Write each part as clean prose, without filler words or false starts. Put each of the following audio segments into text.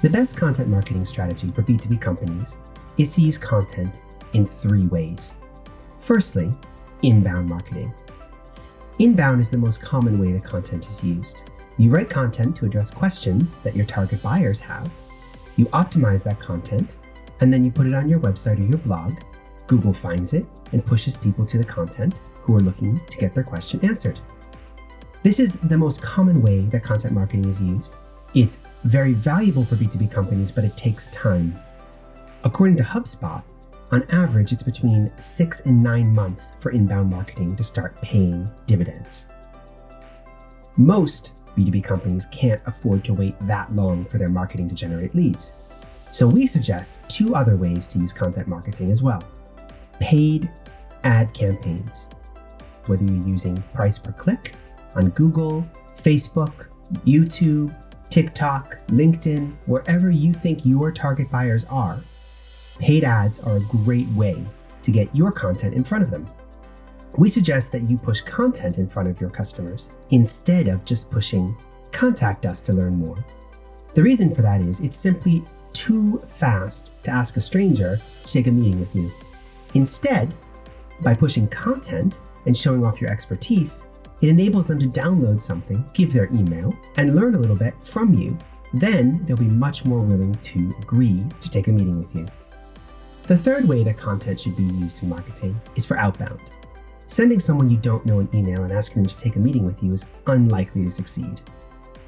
The best content marketing strategy for B2B companies is to use content in 3 ways. Firstly, inbound marketing. Inbound is the most common way that content is used. You write content to address questions that your target buyers have. You optimize that content, and then you put it on your website or your blog. Google finds it and pushes people to the content who are looking to get their question answered. This is the most common way that content marketing is used. It's very valuable for B2B companies, but it takes time. According to HubSpot, on average, it's between 6 and 9 months for inbound marketing to start paying dividends. Most B2B companies can't afford to wait that long for their marketing to generate leads. So we suggest 2 other ways to use content marketing as well. Paid ad campaigns. Whether you're using price per click on Google, Facebook, YouTube, TikTok, LinkedIn, wherever you think your target buyers are, paid ads are a great way to get your content in front of them. We suggest that you push content in front of your customers instead of just pushing "contact us to learn more." The reason for that is it's simply too fast to ask a stranger to take a meeting with you. Instead, by pushing content and showing off your expertise, it enables them to download something, give their email, and learn a little bit from you. Then they'll be much more willing to agree to take a meeting with you. The third way that content should be used in marketing is for outbound. Sending someone you don't know an email and asking them to take a meeting with you is unlikely to succeed.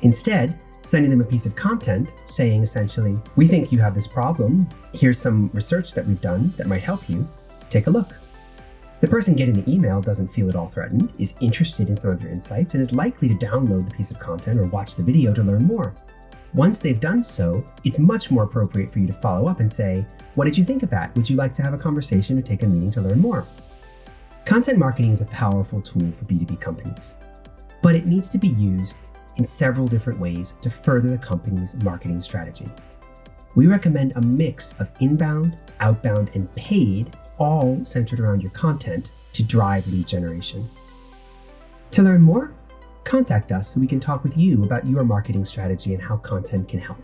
Instead, sending them a piece of content saying essentially, "We think you have this problem. Here's some research that we've done that might help you. Take a look." The person getting the email doesn't feel at all threatened, is interested in some of your insights, and is likely to download the piece of content or watch the video to learn more. Once they've done so, it's much more appropriate for you to follow up and say, "What did you think of that? Would you like to have a conversation or take a meeting to learn more?" Content marketing is a powerful tool for B2B companies, but it needs to be used in several different ways to further the company's marketing strategy. We recommend a mix of inbound, outbound, and paid, all centered around your content to drive lead generation. To learn more, contact us so we can talk with you about your marketing strategy and how content can help.